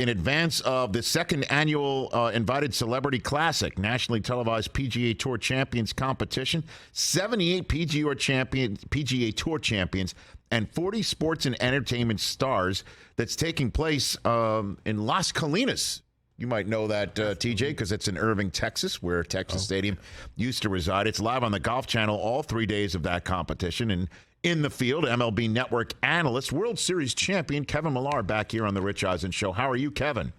in advance of the second annual Invited Celebrity Classic, nationally televised PGA Tour Champions competition. 78 PGA Tour champions and 40 sports and entertainment stars that's taking place in Las Colinas. You might know that, TJ, because it's in Irving, Texas, where Texas Stadium used to reside. It's live on the Golf Channel all 3 days of that competition. And in the field, MLB Network analyst, World Series champion Kevin Millar back here on the Rich Eisen Show. How are you, Kevin?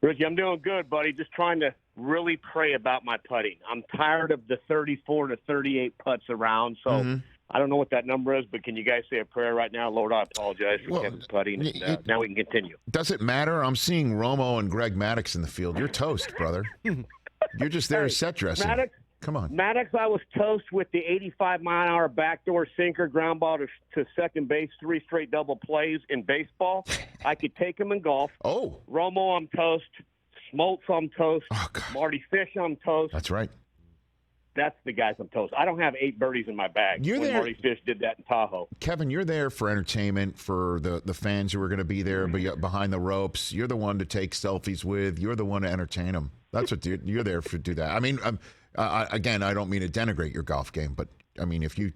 Ricky, I'm doing good, buddy. Just trying to really pray about my putting. I'm tired of the 34 to 38 putts around, so I don't know what that number is, but can you guys say a prayer right now? Lord, I apologize for Kevin's putting, and now we can continue. Does it matter? I'm seeing Romo and Greg Maddux in the field. You're toast, brother. You're just there as set dressing. Maddux, come on. Maddux, I was toast with the 85-mile-an-hour backdoor sinker, ground ball to second base, 3 straight double plays in baseball. I could take him in golf. Oh. Romo, I'm toast. Smoltz, I'm toast. Oh, God. Marty Fish, I'm toast. That's right. That's the guys I'm toast. I don't have 8 birdies in my bag. You're when there. Marty Fish did that in Tahoe. Kevin, you're there for entertainment, for the fans who are going to be there behind the ropes. You're the one to take selfies with. You're the one to entertain them. That's what you're there to do that. I mean, again, I don't mean to denigrate your golf game, but I mean, if you're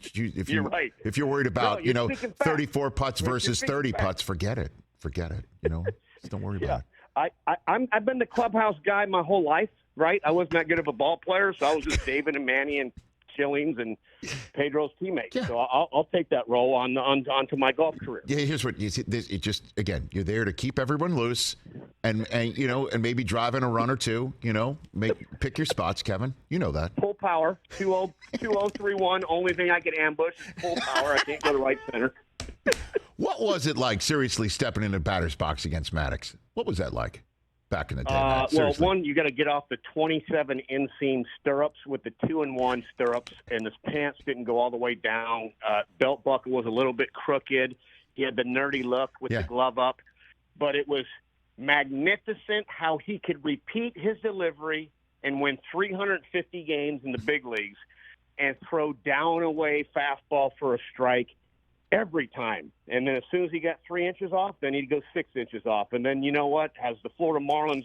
right. If you're worried about, No, you're 34 putts versus 30 putts, forget it. Forget it. Just don't worry about it. I've been the clubhouse guy my whole life, right? I wasn't that good of a ball player, so I was just David and Manny and Schillings and Pedro's teammates. Yeah. So I'll take that role onto my golf career. Yeah, here's what it just, again, you're there to keep everyone loose and maybe drive in a run or two, pick your spots, Kevin. You know that. Full power, 2-0-3-1. Only thing I can ambush is full power. I can't go to right center. What was it like, seriously, stepping in the batter's box against Maddux? What was that like back in the day? Well, one, you got to get off the 27 inseam stirrups with the 2-in-1 stirrups, and his pants didn't go all the way down. Belt buckle was a little bit crooked. He had the nerdy look with the glove up, but it was magnificent how he could repeat his delivery and win 350 games in the big leagues and throw down away fastball for a strike every time. And then as soon as he got 3 inches off, then he'd go 6 inches off. And then you know what? As the Florida Marlins,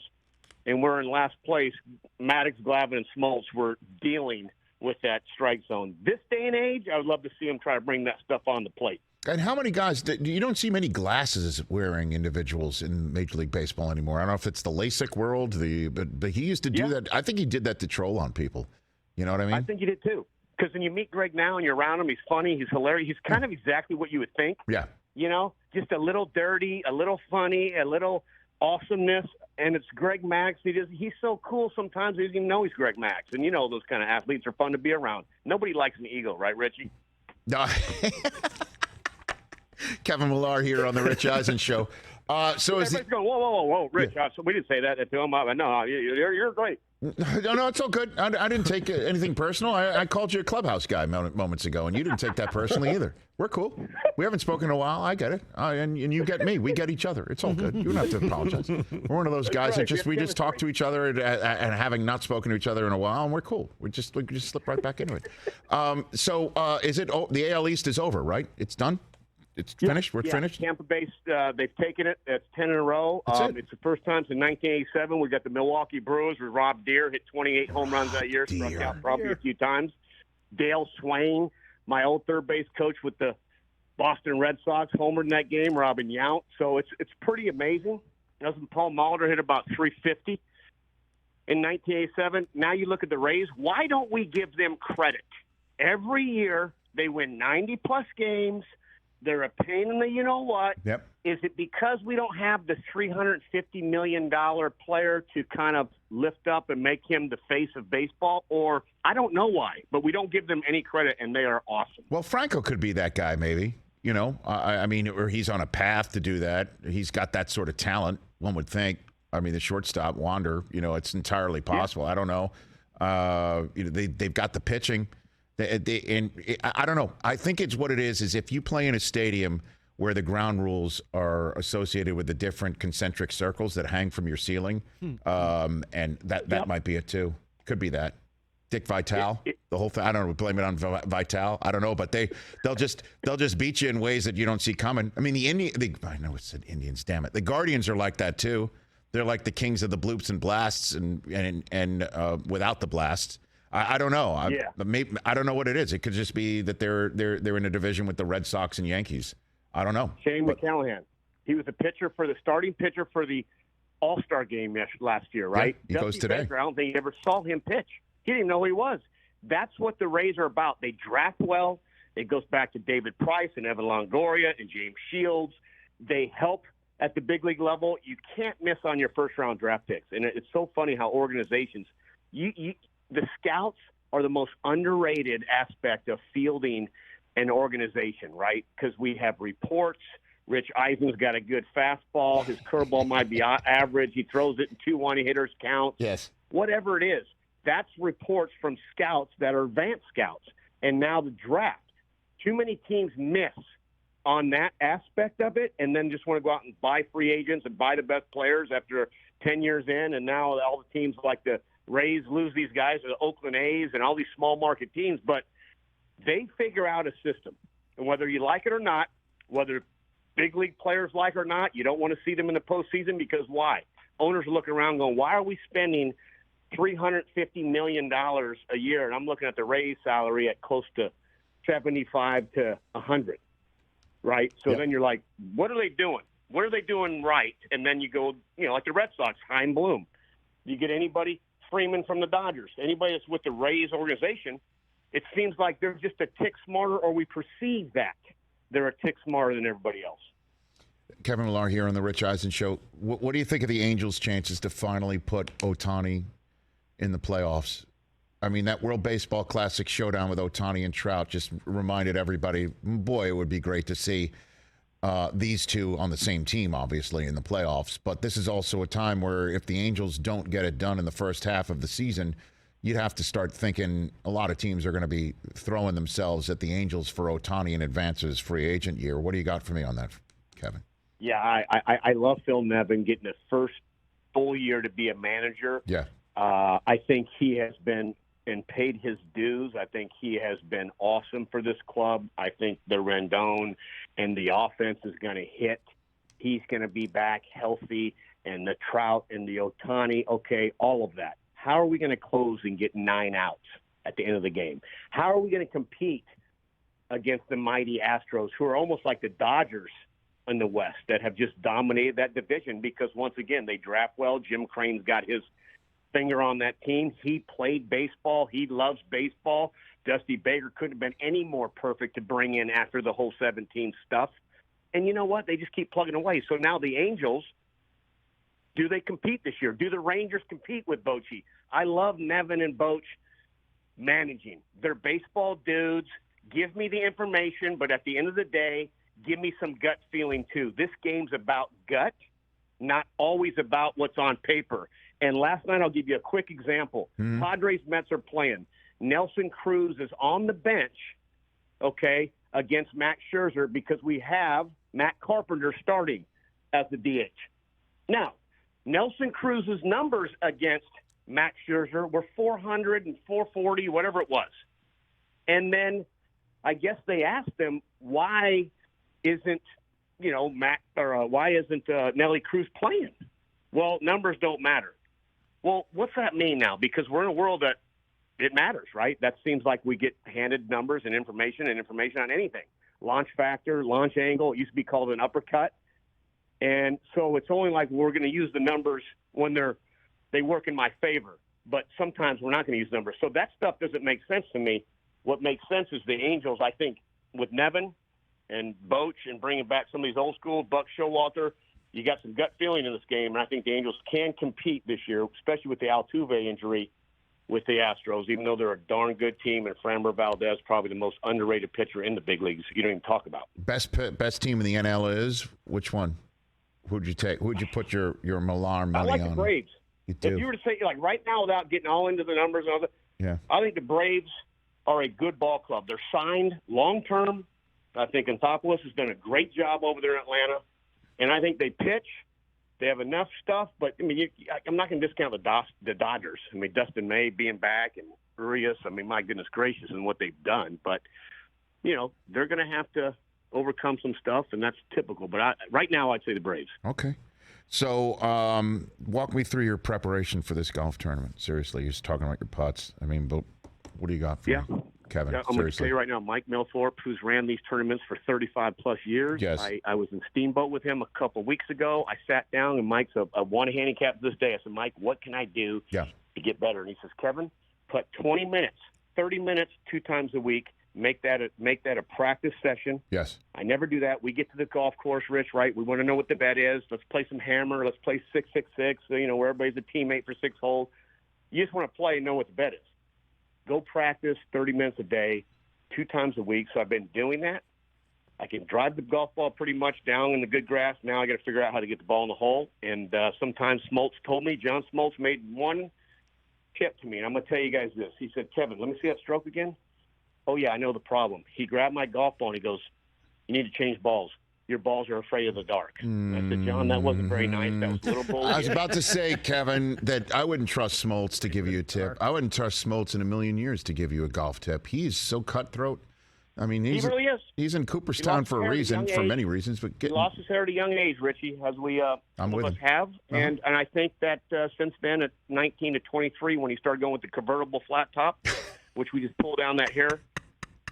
and we're in last place, Maddux, Glavine, and Smoltz were dealing with that strike zone. This day and age, I would love to see him try to bring that stuff on the plate. And how many guys, you don't see many glasses wearing individuals in Major League Baseball anymore. I don't know if it's the LASIK world, but he used to do that. I think he did that to troll on people. You know what I mean? I think he did too. Because when you meet Greg now and you're around him, he's funny, he's hilarious. He's kind of exactly what you would think. Yeah. Just a little dirty, a little funny, a little awesomeness. And it's Greg Maddux. He's so cool sometimes he doesn't even know he's Greg Maddux. And those kind of athletes are fun to be around. Nobody likes an ego, right, Richie? No. Kevin Millar here on the Rich Eisen Show. Everybody's going, whoa, Rich. Yeah. So we didn't say that to him. No, you're great. No, it's all good. I didn't take anything personal. I called you a clubhouse guy moments ago, and you didn't take that personally either. We're cool. We haven't spoken in a while. I get it. And you get me. We get each other. It's all good. You don't have to apologize. We're one of those guys that we just talk to each other and having not spoken to each other in a while, and we're cool. We just slip right back into it. So is it the AL East is over, right? It's done? It's finished? We're finished? Tampa Bay, they've taken it. That's 10 in a row. It's the first time since 1987. We got the Milwaukee Brewers with Rob Deere, hit 28 home runs that year, struck out probably a few times. Dale Swain, my old third base coach with the Boston Red Sox, homered in that game, Robin Yount. So it's pretty amazing. Doesn't Paul Molitor hit about 350 in 1987? Now you look at the Rays. Why don't we give them credit? Every year they win 90-plus games. They're a pain in the you-know-what. Yep. Is it because we don't have the $350 million player to kind of lift up and make him the face of baseball? Or I don't know why, but we don't give them any credit, and they are awesome. Well, Franco could be that guy maybe, I mean, or he's on a path to do that. He's got that sort of talent, one would think. I mean, the shortstop, Wander, it's entirely possible. Yeah. I don't know. They've got the pitching. And I don't know. I think it's what it is if you play in a stadium where the ground rules are associated with the different concentric circles that hang from your ceiling, and that might be it too. Could be that. Dick Vitale, the whole thing. I don't know. Blame it on Vitale. I don't know, but they'll just beat you in ways that you don't see coming. I mean, I know it said Indians. Damn it. The Guardians are like that too. They're like the kings of the bloops and blasts, and without the blasts. I don't know. I don't know what it is. It could just be that they're in a division with the Red Sox and Yankees. I don't know. Shane McCallahan. He was the starting pitcher for the All-Star game last year, right? Yeah, he goes today. Baker, I don't think he ever saw him pitch. He didn't even know who he was. That's what the Rays are about. They draft well. It goes back to David Price and Evan Longoria and James Shields. They help at the big league level. You can't miss on your first-round draft picks. And it's so funny how organizations the scouts are the most underrated aspect of fielding an organization, right? Because we have reports. Rich Eisen's got a good fastball. His curveball might be average. He throws it in 2-1 hitters count. Yes. Whatever it is, that's reports from scouts that are advanced scouts. And now the draft. Too many teams miss on that aspect of it and then just want to go out and buy free agents and buy the best players after 10 years in. And now all the teams like the Rays lose these guys to the Oakland A's and all these small market teams. But they figure out a system. And whether you like it or not, whether big league players like it or not, you don't want to see them in the postseason because why? Owners are looking around going, why are we spending $350 million a year? And I'm looking at the Rays salary at close to 75 to 100, right? So Then you're like, what are they doing? What are they doing right? And then you go, like the Red Sox, Chaim Bloom. You get anybody, Freeman from the Dodgers, anybody that's with the Rays organization, it seems like they're just a tick smarter, or we perceive that they're a tick smarter than everybody else. Kevin Millar here on the Rich Eisen Show. What do you think of the Angels' chances to finally put Ohtani in the playoffs? I mean, that World Baseball Classic showdown with Otani and Trout just reminded everybody, boy, it would be great to see these two on the same team, obviously, in the playoffs. But this is also a time where if the Angels don't get it done in the first half of the season, you'd have to start thinking a lot of teams are going to be throwing themselves at the Angels for Ohtani in advance of his free agent year. What do you got for me on that, Kevin? Yeah, I love Phil Nevin getting his first full year to be a manager. Yeah. I think he has been and paid his dues. I think he has been awesome for this club. I think the Rendon and the offense is going to hit. He's going to be back healthy, and the Trout and the Ohtani, okay, all of that. How are we going to close and get 9 outs at the end of the game? How are we going to compete against the mighty Astros, who are almost like the Dodgers in the West that have just dominated that division? Because, once again, they draft well. Jim Crane's got his finger on that team. He played baseball. He loves baseball. Dusty Baker couldn't have been any more perfect to bring in after the whole 17 stuff. And you know what? They just keep plugging away. So now the Angels, do they compete this year? Do the Rangers compete with Bochy? I love Nevin and Boch managing. They're baseball dudes. Give me the information, but at the end of the day, give me some gut feeling too. This game's about gut, not always about what's on paper. And last night, I'll give you a quick example. Padres Mets are playing. Nelson Cruz is on the bench, okay, against Max Scherzer because we have Matt Carpenter starting as the DH. Now, Nelson Cruz's numbers against Max Scherzer were 400 and 440, whatever it was. And then I guess they asked him, why isn't, why isn't Nelly Cruz playing? Well, numbers don't matter. Well, what's that mean now? Because we're in a world that it matters, right? That seems like we get handed numbers and information on anything. Launch factor, launch angle, it used to be called an uppercut. And so it's only like we're going to use the numbers when they work in my favor. But sometimes we're not going to use numbers. So that stuff doesn't make sense to me. What makes sense is the Angels, I think, with Nevin and Boch and bringing back some of these old school, Buck Showalter, you got some gut feeling in this game, and I think the Angels can compete this year, especially with the Altuve injury with the Astros, even though they're a darn good team, and Framber Valdez probably the most underrated pitcher in the big leagues you don't even talk about. Best team in the NL is which one? Who'd you take? Who'd you put your Millar money on? I like the Braves. You do. If you were to say, like, right now without getting all into the numbers and all that, yeah, I think the Braves are a good ball club. They're signed long-term. I think Anthopoulos has done a great job over there in Atlanta. And I think they pitch. They have enough stuff. But, I mean, I'm not going to discount the Dodgers. I mean, Dustin May being back and Urias. I mean, my goodness gracious, and what they've done. But, they're going to have to overcome some stuff, and that's typical. But right now, I'd say the Braves. Okay. So walk me through your preparation for this golf tournament. Seriously, you're just talking about your putts. I mean, but what do you got for me, Kevin? Yeah, I'm going to tell you right now, Mike Milthorpe, who's ran these tournaments for 35-plus years. Yes. I was in Steamboat with him a couple weeks ago. I sat down, and Mike's a one handicap this day. I said, Mike, what can I do to get better? And he says, Kevin, put 20 minutes, 30 minutes 2 times a week. Make that a practice session. Yes. I never do that. We get to the golf course, Rich, right? We want to know what the bet is. Let's play some hammer. Let's play 666, where everybody's a teammate for 6 holes. You just want to play and know what the bet is. Go practice 30 minutes a day, 2 times a week. So I've been doing that. I can drive the golf ball pretty much down in the good grass. Now I got to figure out how to get the ball in the hole. And sometimes Smoltz told me, John Smoltz made one tip to me, and I'm going to tell you guys this. He said, Kevin, let me see that stroke again. Oh, yeah, I know the problem. He grabbed my golf ball, and he goes, you need to change balls. Your balls are afraid of the dark. I said, John, that wasn't very nice. That was a little bullshit. I was about to say, Kevin, that I wouldn't trust Smoltz to give you a tip. I wouldn't trust Smoltz in a million years to give you a golf tip. He's so cutthroat. I mean, he really is. He's in Cooperstown for a reason, for many reasons. But he lost his hair at a young age, Richie, as we some of us have. And I think that since then, at 19 to 23, when he started going with the convertible flat top, which we just pull down that hair,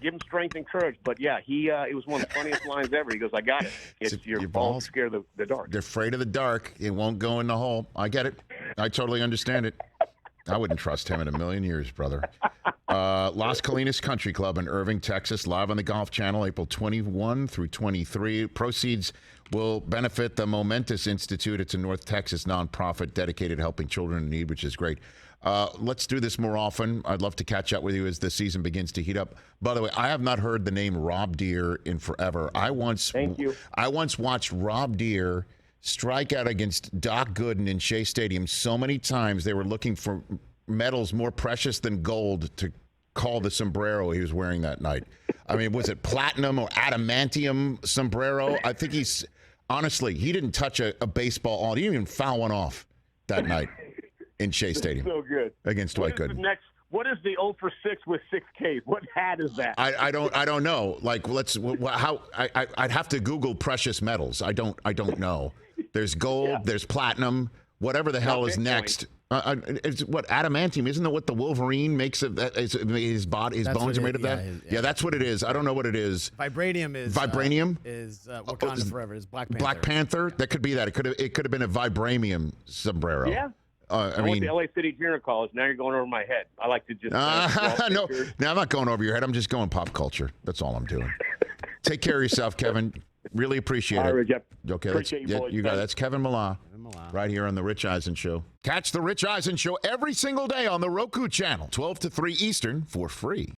give him strength and courage. But, yeah, it was one of the funniest lines ever. He goes, I got it. It's your balls scare the dark. They're afraid of the dark. It won't go in the hole. I get it. I totally understand it. I wouldn't trust him in a million years, brother. Las Colinas Country Club in Irving, Texas, live on the Golf Channel, April 21 through 23. Proceeds will benefit the Momentous Institute. It's a North Texas nonprofit dedicated to helping children in need, which is great. Let's do this more often. I'd love to catch up with you as the season begins to heat up. By the way, I have not heard the name Rob Deere in forever. I once watched Rob Deere strike out against Doc Gooden in Shea Stadium so many times they were looking for metals more precious than gold to call the sombrero he was wearing that night. I mean, was it platinum or adamantium sombrero? I think honestly, he didn't touch a baseball. He didn't even foul one off that night in Shea Stadium. So good. Against Dwight Gooden. What is the 0 for 6 with 6 Ks? What hat is that? I don't know. Like, I'd have to Google precious metals. I don't know. There's gold, there's platinum, whatever the hell is next. It's what, adamantium? Isn't that what the Wolverine makes of that? His bones are made of that? Yeah, that's what it is. I don't know what it is. Vibranium is Wakanda Forever. Is Black Panther. Black Panther? That could be that. It could have been a vibranium sombrero. Yeah. I went to LA City Junior College. Now you're going over my head. I like to just no, I'm not going over your head. I'm just going pop culture. That's all I'm doing. Take care of yourself, Kevin. Really appreciate it. Rich, okay, you got it. That's Kevin Millar, right here on the Rich Eisen Show. Catch the Rich Eisen Show every single day on the Roku channel, 12 to 3 Eastern, for free.